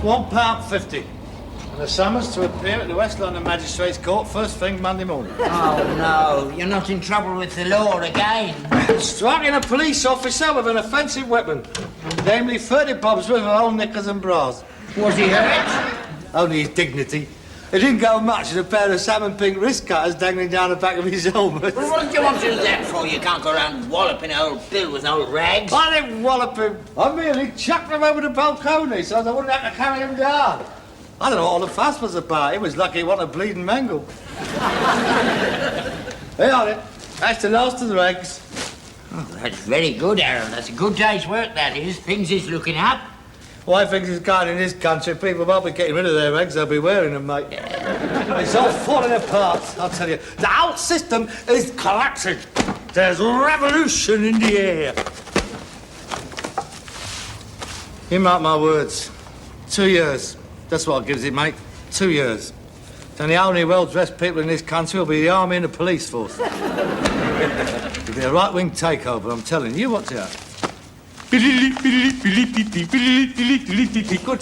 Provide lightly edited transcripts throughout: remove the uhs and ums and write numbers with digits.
£1.50. And a summons to appear at the West London Magistrates Court first thing Monday morning. Oh, no. You're not in trouble with the law again. Striking a police officer with an offensive weapon. Namely 30 bobs worth of old knickers and bras. Was he hurt? Only his dignity. It didn't go much in a pair of salmon pink wrist cutters dangling down the back of his helmet. Well, what do you want to do that for? You can't go around walloping old Bill with old rags. I didn't wallop him. I merely chucked him over the balcony so I wouldn't have to carry him down. I don't know what all the fuss was about. He was lucky he wasn't a bleeding mangle. Hey, on it. That's the last of the rags. Oh, that's very good, Harold. That's a good day's work, that is. Things is looking up. Why things is going in this country, people won't be getting rid of their eggs, they'll be wearing them, mate. It's all falling apart, I'll tell you. The whole system is collapsing. There's revolution in the air. You mark my words. 2 years. That's what gives it, mate. 2 years. And the only well-dressed people in this country will be the army and the police force. It'll be a right-wing takeover, I'm telling you. Watch out. Good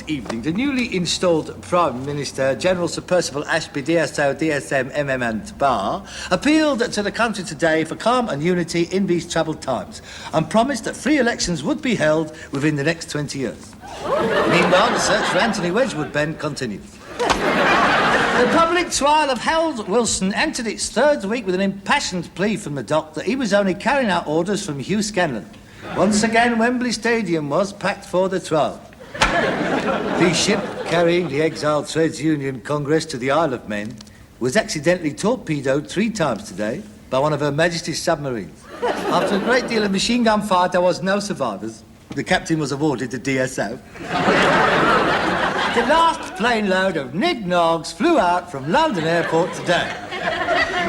evening. The newly installed Prime Minister, General Sir Percival Ashby, DSO, DSM, MM and Bar, appealed to the country today for calm and unity in these troubled times and promised that free elections would be held within the next 20 years. Meanwhile, the search for Anthony Wedgwood Ben continues. The public trial of Harold Wilson entered its third week with an impassioned plea from the dock that he was only carrying out orders from Hugh Scanlon. Once again, Wembley Stadium was packed for the trial. The ship carrying the exiled Trades Union Congress to the Isle of Man was accidentally torpedoed 3 times today by one of Her Majesty's submarines. After a great deal of machine gun fire, there was no survivors. The captain was awarded the DSO. The last plane load of nig-nogs flew out from London Airport today.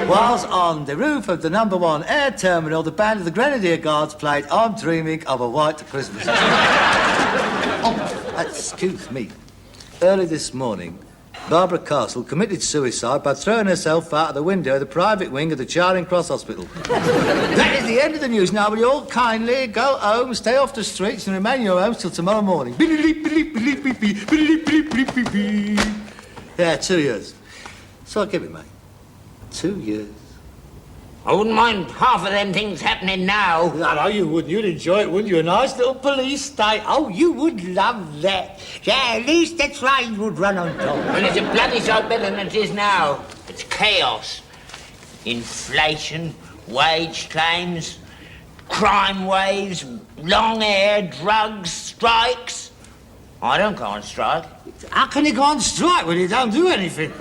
Whilst on the roof of the number 1 air terminal, the band of the Grenadier Guards played I'm Dreaming of a White Christmas. Oh, excuse me. Early this morning, Barbara Castle committed suicide by throwing herself out of the window of the private wing of the Charing Cross Hospital. That is the end of the news. Now, will you all kindly go home, stay off the streets and remain in your homes till tomorrow morning? Yeah, 2 years. So I'll give it, mate. 2 years. I wouldn't mind half of them things happening now. No, you wouldn't. You'd enjoy it, wouldn't you? A nice little police state. Oh, you would love that. Yeah, at least that's why you would run on top. Well, it's a bloody sight better than it is now. It's chaos. Inflation, wage claims, crime waves, long hair, drugs, strikes. I don't go on strike. How can you go on strike when you don't do anything?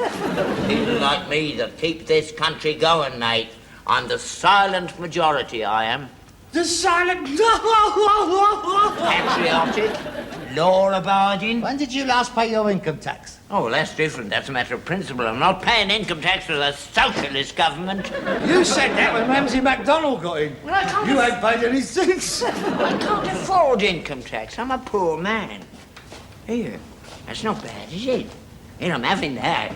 People like me that keep this country going, mate. I'm the silent majority, I am. The silent... Patriotic, law-abiding. When did you last pay your income tax? Oh, well, that's different. That's a matter of principle. I'm not paying income tax for the socialist government. You said that when Ramsay MacDonald got in. Well, I can't... You ain't paid any since. I can't afford income tax. I'm a poor man. Here, that's not bad, is it? Here, I'm having that.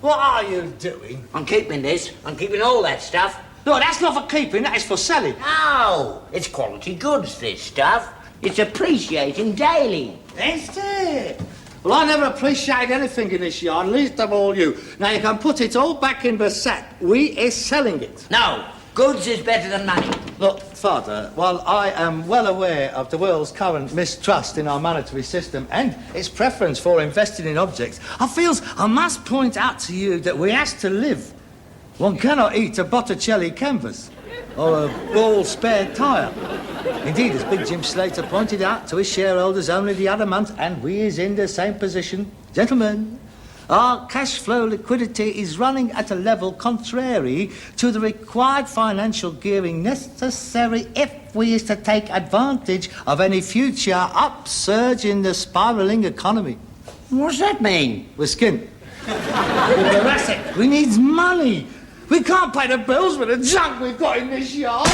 What are you doing? I'm keeping this. I'm keeping all that stuff. No, that's not for keeping. That is for selling. No, it's quality goods, this stuff. It's appreciating daily. That's it. Well, I never appreciated anything in this yard, least of all you. Now, you can put it all back in the sack. We is selling it. No, goods is better than money. Look, Father, while I am well aware of the world's current mistrust in our monetary system and its preference for investing in objects, I feels I must point out to you that we has to live. One cannot eat a Botticelli canvas or a ball spare tyre. Indeed, as Big Jim Slater pointed out to his shareholders only the other month, and we is in the same position, gentlemen, our cash flow liquidity is running at a level contrary to the required financial gearing necessary if we is to take advantage of any future upsurge in the spiralling economy. What's that mean? We're skint. We're thoracic. We needs money. We can't pay the bills with the junk we've got in this yard.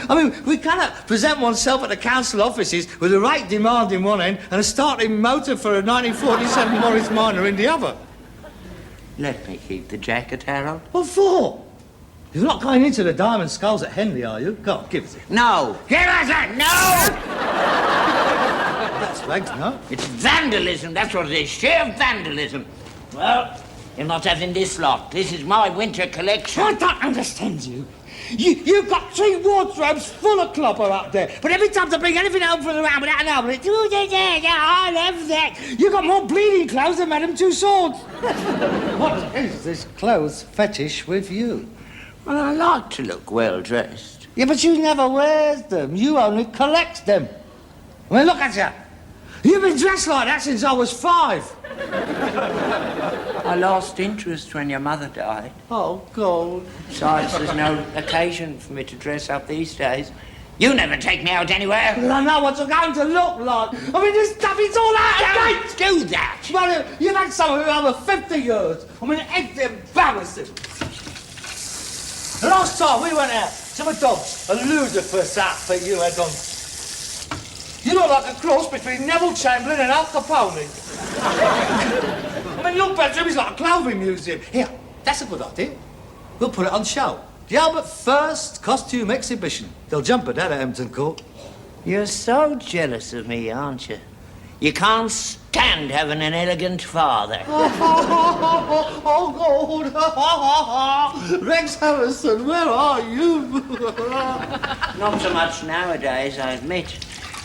I mean, we cannot present oneself at the council offices with a rate demand in one end and a starting motor for a 1947 Morris Minor in the other. Let me keep the jacket, Harold. What for? You're not going into the Diamond Skulls at Henley, are you? Go on, give us it. No. Give us it! No! That's legs, no? It's vandalism, that's what it is, sheer vandalism. Well, you're not having this lot. This is my winter collection. I don't understand you. You've got 3 wardrobes full of clopper up there, but every time to bring anything home from the round without an oven, it's, oh, yeah, I love that. You've got more bleeding clothes than Madame Tussauds. What is this clothes fetish with you? Well, I like to look well-dressed. Yeah, but you never wears them. You only collects them. I mean, look at you. You've been dressed like that since I was 5. I lost interest when your mother died. Oh, God. Besides, there's no occasion for me to dress up these days. You never take me out anywhere. Well, I know what you're going to look like. I mean, this stuff is all out of date. Don't do that. Well, you've had some of it over 50 years. I mean, it's embarrassing. The last time we went out to the dogs, a ludicrous outfit you had on. You look like a cross between Neville Chamberlain and Al Capone. I mean, your bedroom is like a clothing museum. Here, that's a good idea. We'll put it on show. The Albert First Costume Exhibition. They'll jump at that at Hampton Court. You're so jealous of me, aren't you? You can't stand having an elegant father. Oh, God. Rex Harrison, where are you? Not so much nowadays, I admit.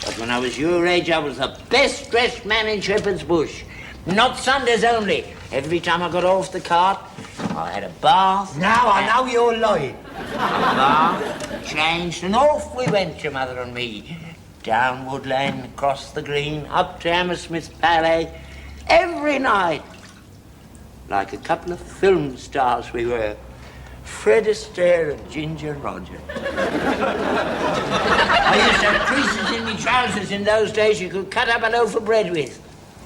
But when I was your age, I was the best-dressed man in Shepherd's Bush. Not Sundays only. Every time I got off the cart, I had a bath. Now I know you're lying. A bath, changed, and off we went, your mother and me. Down Wood Lane, across the green, up to Hammersmith Ballet, every night. Like a couple of film stars we were. Fred Astaire and Ginger Roger. I used to have creases in my trousers in those days you could cut up a loaf of bread with.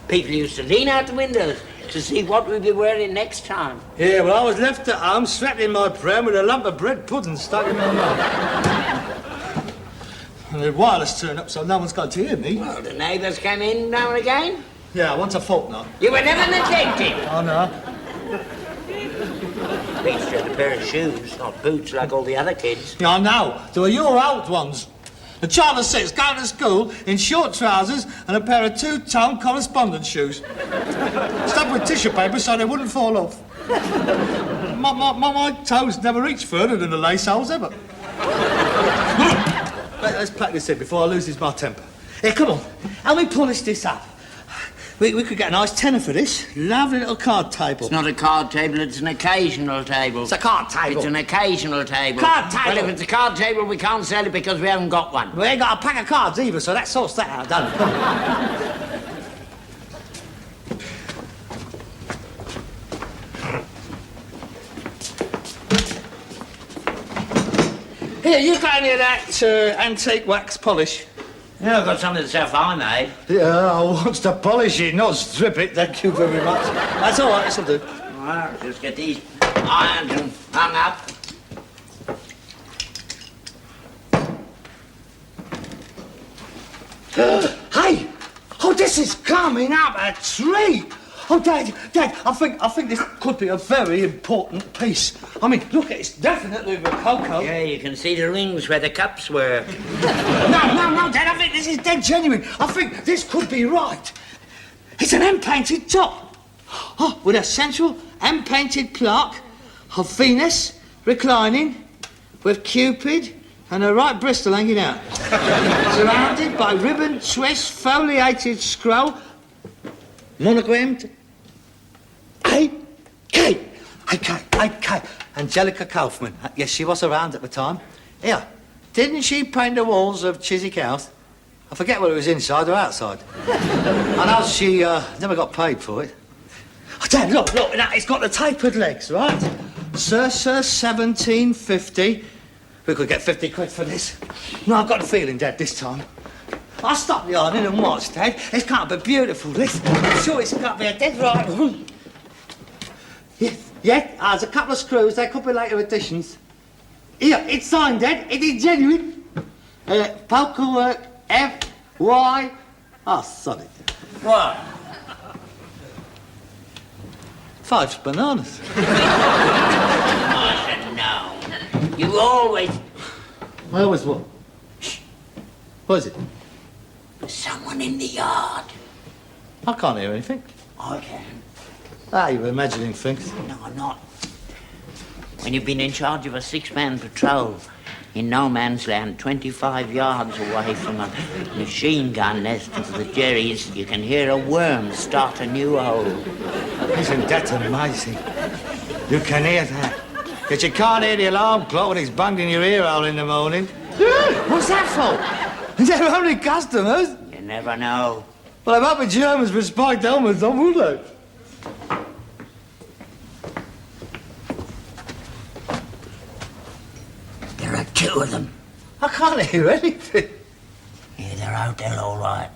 People used to lean out the windows to see what we'd be wearing next time. Yeah, well, I was left at home, strapped in my pram with a lump of bread pudding stuck in my mouth. And the wireless turned up, so no one's got to hear me. Well, the neighbours came in now and again. Yeah, once a fortnight. You were never neglected. Oh, no. At least you had a pair of shoes, not boots like all the other kids. Yeah, I know. They were your old ones. The child of 6 going to school in short trousers and a pair of 2-tone correspondence shoes. Stuffed with tissue paper so they wouldn't fall off. My toes never reached further than the lace holes ever. Let's practice it before I lose my temper. Here, come on. Help me polish this up. We could get a nice tenner for this. Lovely little card table. It's not a card table, it's an occasional table. It's a card table. It's an occasional table. Card table. Well, if it's a card table, we can't sell it because we haven't got one. We ain't got a pack of cards either, so that sorts that out, doesn't it? Here, you got any of that antique wax polish? Yeah, I've got some of the stuff I made. Yeah, I want to polish it, not strip it, thank you very much. That's all right, this'll do. All right, just get these ironed and hung up. Hey! Oh, this is coming up a tree! Oh, Dad, I think this could be a very important piece. I mean, look, it's definitely Rococo. Yeah, you can see the rings where the cups were. No, Dad, I think this is dead genuine. I think this could be right. It's an hand-painted top. Oh, with a central hand-painted plaque of Venus reclining with Cupid and her right Bristol hanging out. Surrounded by ribbon twist foliated scroll monogrammed A.K. Angelica Kaufman. Yes, she was around at the time. Yeah. Didn't she paint the walls of Chiswick House? I forget whether it was inside or outside. I know she never got paid for it. Oh, Dad, look, now it's got the tapered legs, right? Circa 1750. We could get 50 quid for this. No, I've got the feeling, Dad, this time. I'll stop the ironing and watch, Dad. It's can't be beautiful, this. I'm sure it's got to be a dead right one. Yeah, there's a couple of screws. They could be later additions. Here, it's signed, Dad. It is genuine. Poker work, F.Y. Oh, sorry. What? 5 bananas. I should know. You always... I always what? What is it? Someone on in the yard? I can't hear anything. I can. Ah, you're imagining things. No, I'm not. When you've been in charge of a six-man patrol in no man's land, 25 yards away from a machine gun nest of the Jerrys, you can hear a worm start a new hole. Isn't that amazing? You can hear that. But you can't hear the alarm clock when it's banged in your ear hole in the morning. What's that for? They're only customers. You never know. Well, there might be Germans with spiked helmets on, would they? There are two of them. I can't hear anything. Yeah, they're out there all right.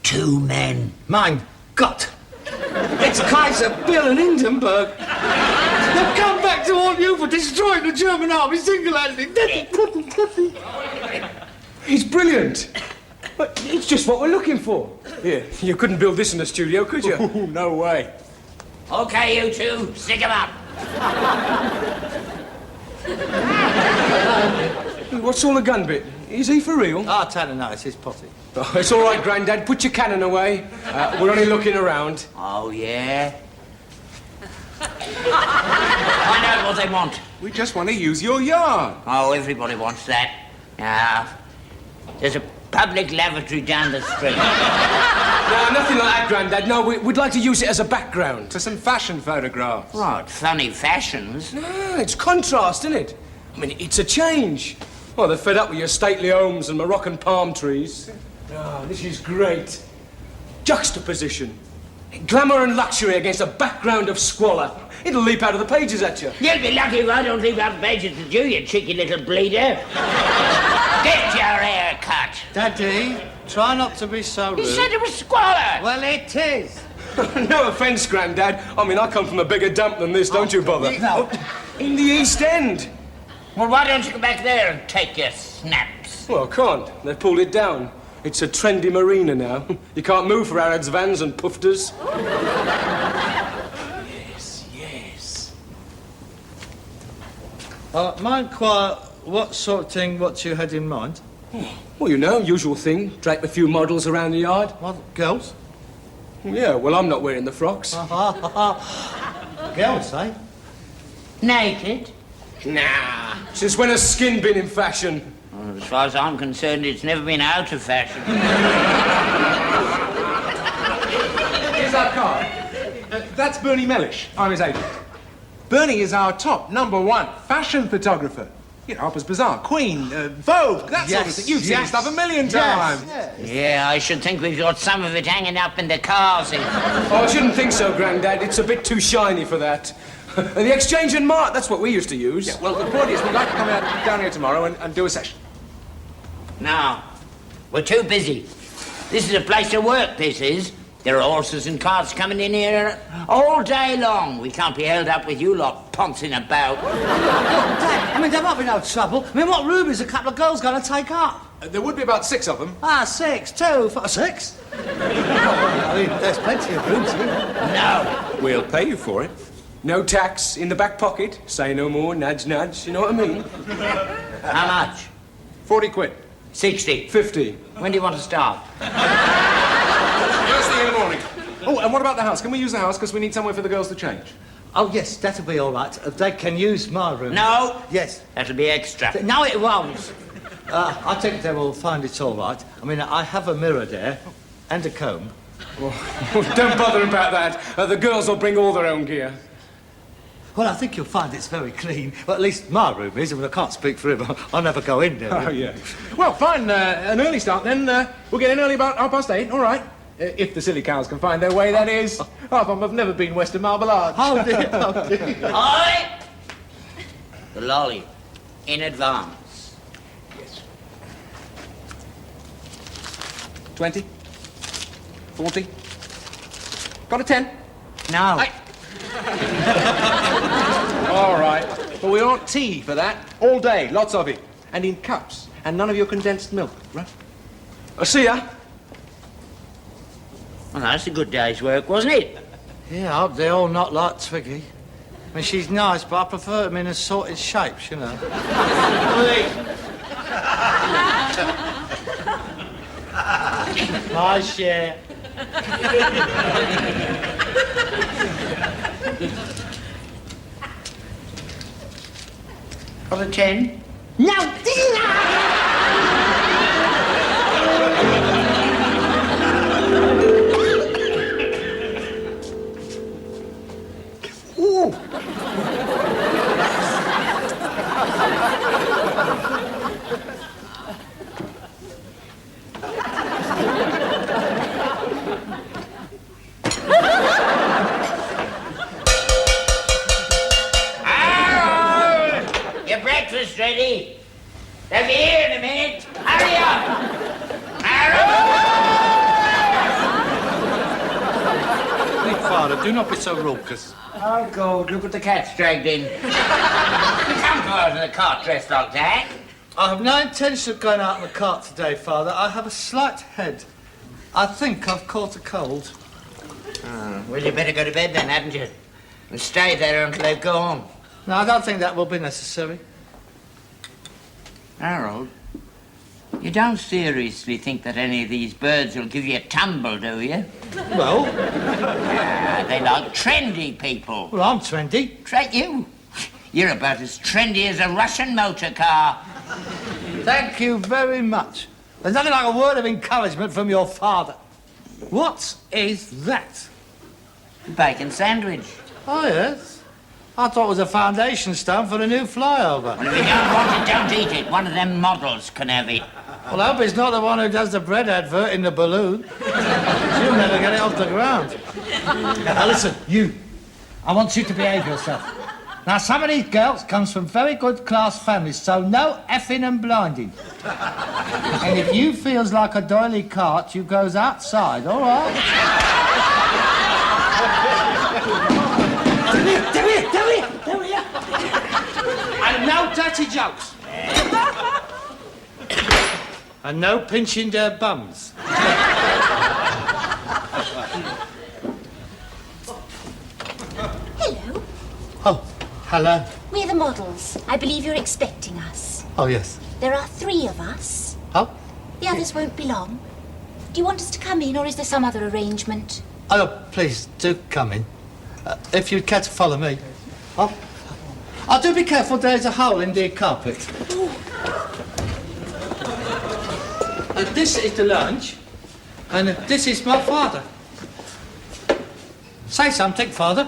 Two men. Mein Gott! It's Kaiser Bill and Hindenburg. They've come back to haunt you for destroying the German army single-handedly. He's brilliant. But it's just what we're looking for. Here, you couldn't build this in a studio, could you? Ooh, no way. Okay, you two, stick 'em up. What's all the gun bit? Is he for real? Ah, tell her no, it's his potty. Oh, it's all right, Grandad. Put your cannon away. We're only looking around. Oh, yeah? Find out what they want. We just want to use your yard. Oh, everybody wants that. Now, there's a public lavatory down the street. No, nothing like that, Grandad. No, we'd like to use it as a background. For some fashion photographs. Right, funny fashions. No, it's contrast, isn't it? I mean, it's a change. Well, they're fed up with your stately homes and Moroccan palm trees. Oh, this is great. Juxtaposition. Glamour and luxury against a background of squalor. It'll leap out of the pages at you. You'll be lucky if I don't leave out pages at you, you cheeky little bleeder. Get your hair cut. Daddy, try not to be so rude. You said it was squalor. Well, it is. No offence, Grandad. I mean, I come from a bigger dump than this, don't you, Bother? No. In the East End. Well, why don't you go back there and take your snaps? Well, I can't. They've pulled it down. It's a trendy marina now. You can't move for Arabs, vans and pufters. Yes. Mind quiet, what sort of thing, what you had in mind? Well, you know, usual thing. Drape a few models around the yard. What, girls? Yeah, well, I'm not wearing the frocks. Girls, eh? Naked? Nah. Since when has skin been in fashion? Well, as far as I'm concerned, it's never been out of fashion. Here's our card. That's Bernie Mellish. I'm his agent. Bernie is our top #1 fashion photographer. You know, Harper's Bazaar, Queen, Vogue, that sort of thing. You've seen his stuff a million times. Yeah, I should think we've got some of it hanging up in the cars here. Oh, I shouldn't think so, Grandad. It's a bit too shiny for that. The Exchange and Mart, that's what we used to use. Yeah, well, the point is, we'd like to come out down here tomorrow and do a session. No, we're too busy. This is a place to work, this is. There are horses and carts coming in here all day long. We can't be held up with you lot pouncing about. Dad, I mean, there might be no trouble. I mean, what room is a couple of girls going to take up? There would be about 6 of them. Ah, 6, 2, 4, 6? I mean, there's plenty of rooms here. No. We'll pay you for it. No tax, in the back pocket. Say no more, nudge, nudge. You know what I mean? How much? 40 quid. 60. 50. When do you want to start? First thing in the morning. Oh, and what about the house? Can we use the house because we need somewhere for the girls to change? Oh, yes, that'll be all right. They can use my room. No. Yes. That'll be extra. No, it won't. I think they will find it all right. I mean, I have a mirror there and a comb. Oh, don't bother about that. The girls will bring all their own gear. Well, I think you'll find it's very clean. Well, at least my room is. I mean, I can't speak for him. I'll never go in there. Oh, yeah. Well, fine. An early start, then. We'll get in early about 8:30. All right. If the silly cows can find their way, that is. I've never been west of Marble Arch. Oh, dear, oh, dear. Oi! The lolly. In advance. Yes. 20? 40? Got a 10? No. Aye. All right. But we want tea for that. All day. Lots of it. And in cups. And none of your condensed milk, right? I'll see ya. Well, that's a good day's work, wasn't it? Yeah, I hope they're all not like Twiggy. I mean, she's nice, but I prefer them in assorted shapes, you know. My share. For the 10? No! Harold! Your breakfast ready? They'll be here in a minute. Hurry up! Harold! Big father, do not be so raucous. Oh, God, look what the cat's dragged in. You can't go out of the cart dressed like that. I have no intention of going out in the cart today, Father. I have a slight head. I think I've caught a cold. Oh, well, you better go to bed then, hadn't you? And stay there until they've gone. No, I don't think that will be necessary. Harold, you don't seriously think that any of these birds will give you a tumble, do you? Well, They like trendy people. well, I'm trendy. You? You're about as trendy as a Russian motor car. Thank you very much. There's nothing like a word of encouragement from your father. What is that? Bacon sandwich. Oh, yes. I thought it was a foundation stone for the new flyover. Well, if you don't want it, don't eat it. One of them models can have it. Well, I hope it's not the one who does the bread advert in the balloon. She'll never get it off the ground. Now, listen, you. I want you to behave yourself. Now, some of these girls comes from very good class families, so no effing and blinding. And if you feels like a doily cart, you goes outside, all right? Come here. And no dirty jokes. And no pinching their bums. Hello. Oh, hello. We're the models. I believe you're expecting us. Oh, yes. There are 3 of us. Oh? The others won't be long. Do you want us to come in, or is there some other arrangement? Oh, please, do come in. If you'd care to follow me. Oh, do be careful, there's a hole in the carpet. This is the lunch, and this is my father. Say something, Father.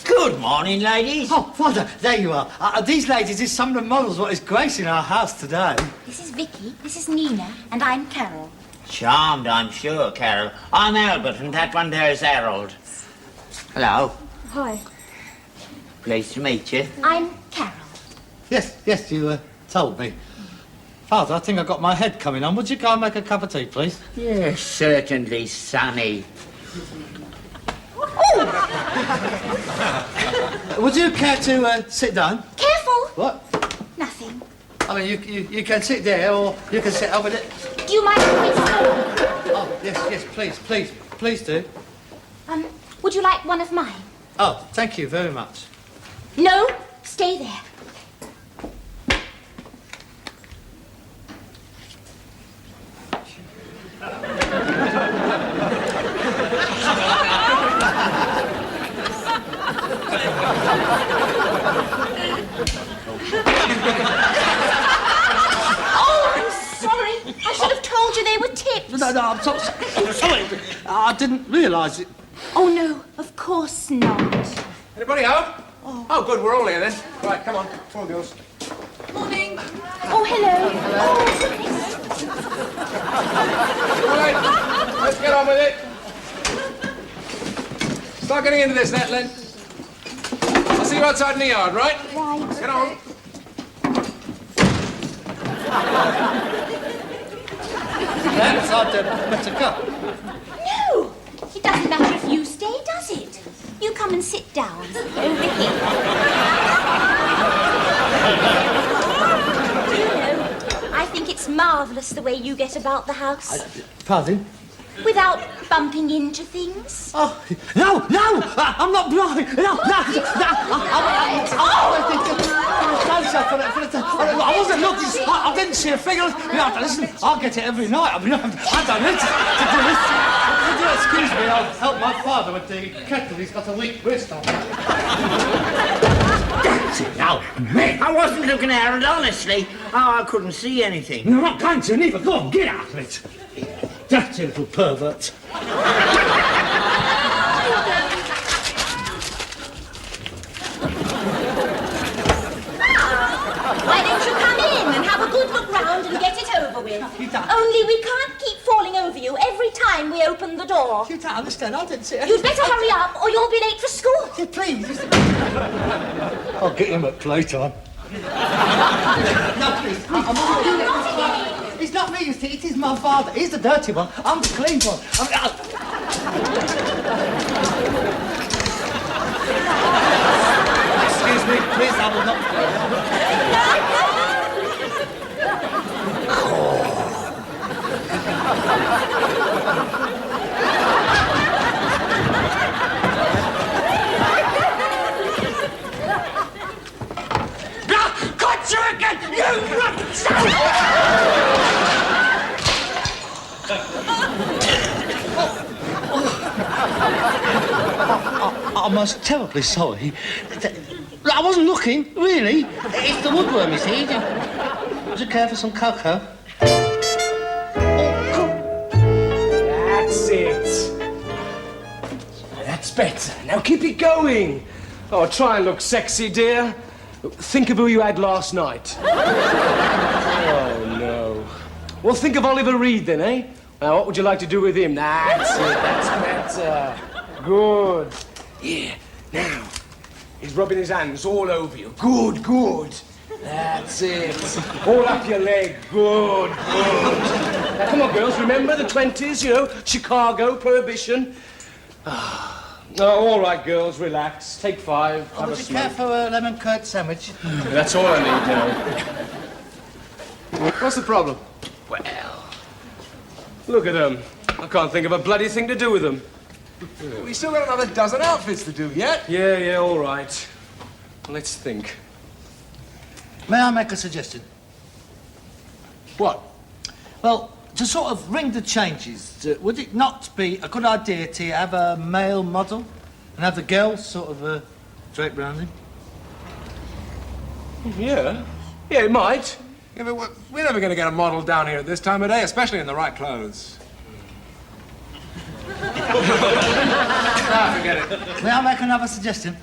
Good morning, ladies. Oh, Father, there you are. These ladies is some of the models what is gracing our house today. This is Vicky, this is Nina, and I'm Carol. Charmed, I'm sure, Carol. I'm Albert, and that one there is Harold. Hello. Hi. Pleased to meet you. I'm Carol. Yes, you told me. Father, I think I've got my head coming on. Would you go and make a cup of tea, please? Yes, certainly, Sonny. Would you care to sit down? Careful! What? Nothing. I mean, you can sit there, or you can sit over there. Do you mind if we Oh, yes, please do. would you like one of mine? Oh, thank you very much. No, stay there. Oh, I'm sorry. I should have told you they were tips. No, I'm sorry. I didn't realise it. Oh, no, of course not. Anybody home? Oh, good, we're all here then. Right, come on, all girls. Morning. Oh, hello. All right, let's get on with it. Start getting into this, Len. I'll see you outside in the yard, right? Right. Get on. Perhaps I'd better go. No, it doesn't matter if you stay, does it? You come and sit down over here. Do you know, I think it's marvellous the way you get about the house. Pardon? Without bumping into things. Oh, no, I'm not blind. No. I'm so yourself for the I wasn't looking. I didn't see a figure. Listen, I'll get it every night. I mean, I don't need to do this. Would you excuse me? I'll help my father with the kettle. He's got a weak wrist on. That's it now. I wasn't looking at it, honestly. Oh, I couldn't see anything. You're not going to, neither. Go on, get out of it. Dirty little pervert. Why don't you come in and have a good look round and get it over with? Only we can't keep falling over you every time we open the door. You don't understand. I didn't see it. You'd better hurry up or you'll be late for school. Yeah, please. I'll get him at playtime. No, please. It's not me, you see. It is my father. He's the dirty one. I'm the clean one. Excuse me, please. I will not play. Caught you again, you rotten son! I'm most terribly sorry. I wasn't looking, really. It's the woodworm, you see. Would you care for some cocoa? That's it. That's better. Now keep it going. Oh, try and look sexy, dear. Think of who you had last night. Oh, no. Well, think of Oliver Reed, then, eh? Now, what would you like to do with him? That's it. That's better. Good. Yeah. Now, he's rubbing his hands all over you. Good, good. That's it. All up your leg. Good, good. Now, come on, girls. Remember the 20s, you know, Chicago, Prohibition. Oh, all right, girls, relax. Take 5. Have a Would you smoke. care for a lemon curd sandwich? That's all I need now. What's the problem? Well, look at them. I can't think of a bloody thing to do with them. We still got another dozen outfits to do yet. Yeah, all right. Let's think. May I make a suggestion? What? Well, to sort of ring the changes, would it not be a good idea to have a male model and have the girls sort of drape round him? Yeah, it might. Yeah, but we're never going to get a model down here at this time of day, especially in the right clothes. Forget it. May I make another suggestion?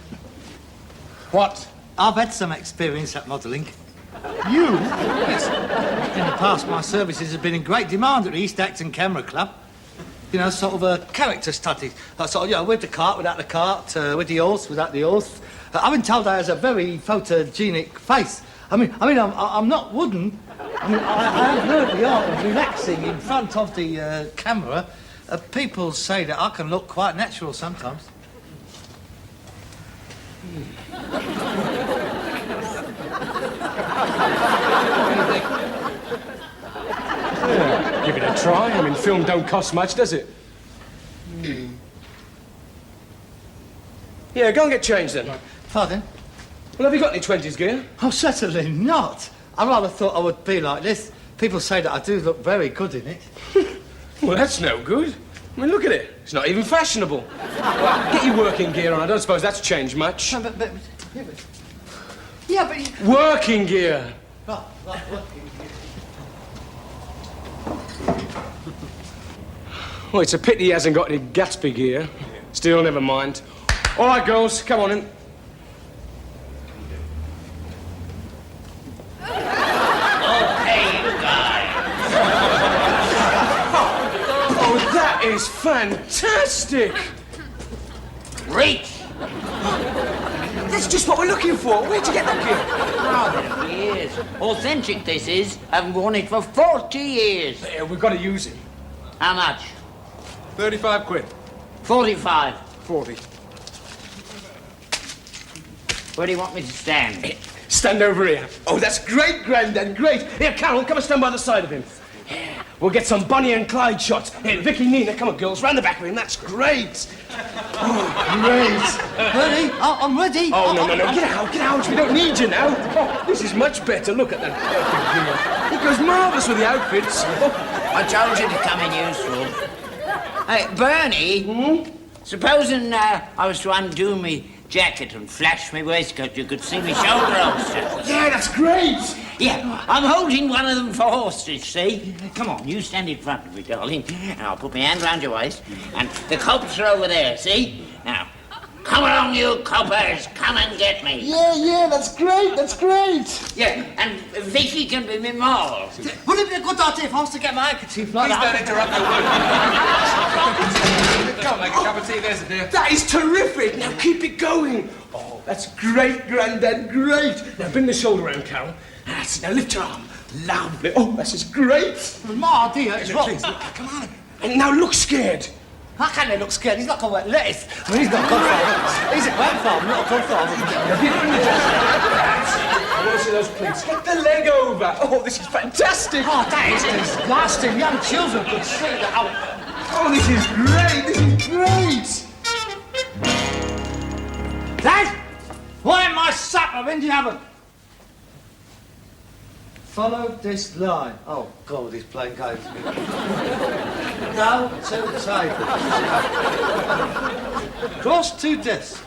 What? I've had some experience at modelling. You? Yes. In the past, my services have been in great demand at the East Acton Camera Club. You know, sort of a character study. Sort of, you know, with the cart, without the cart, with the horse, without the horse. I've been told I has a very photogenic face. I'm not wooden. I have learned the art of relaxing in front of the camera. People say that I can look quite natural sometimes. Yeah, give it a try. I mean, film don't cost much, does it? Yeah, go and get changed then. Pardon? Well, have you got any 20s gear? Oh, certainly not. I rather thought I would be like this. People say that I do look very good in it. Well, that's no good. I mean, look at it. It's not even fashionable. Well, get your working gear on. I don't suppose that's changed much. No, but Working gear. Right, working. Well, it's a pity he hasn't got any Gatsby gear. Still, never mind. All right, girls, come on in. Okay, you guys. Oh, that is fantastic! Reach! That's just what we're looking for. Where'd you get that gear? Oh, years. Authentic this is. I've worn it for 40 years. Yeah, we've got to use it. How much? 35 quid. 45. 40. Where do you want me to stand? Stand over here. Oh, that's great, Grandad, great. Here, Carol, come and stand by the side of him. Yeah. We'll get some Bonnie and Clyde shots. Hey, Vicky, Nina, come on, girls, round the back of him. That's great. Oh, great. Bernie, I'm ready. Oh, no. Get out. We don't need you now. Oh, this is much better. Look at that perfect gear. It goes marvellous with the outfits. I told you to come in useful. Hey, Bernie, supposing I was to undo me jacket and flash me waistcoat, you could see me shoulder holster. Yeah, that's great. Yeah, I'm holding one of them for hostage, see? Come on, you stand in front of me, darling, and I'll put my hand round your waist, and the cops are over there, see? Now, come along, you coppers, come and get me. Yeah, that's great. Yeah, and Vicky can be my moral. Would it be a good idea if I was to get my handkerchief like Please that? don't interrupt the work. Come on, make a cup of tea, there's a dear. That is terrific. Now keep it going. Oh, that's great, Grandad, great. Now bring the shoulder round, Carol. That's it. Now lift your arm. Lovely. Oh, this is great. It was my idea. It's wrong. Please, come on. And now look scared. How can they look scared? He's not got wet lettuce. I mean, he's not good farm. He's a wet farm, not a good farm. Now get in the dress. I want to see those pleats. Get the leg over. Oh, this is fantastic. Oh, that is disgusting. Young children could see that. Oh, this is great. Dad! Why am I supper in the oven? Follow this line. Oh, God, he's playing games with me. Go to table. Cross to desk.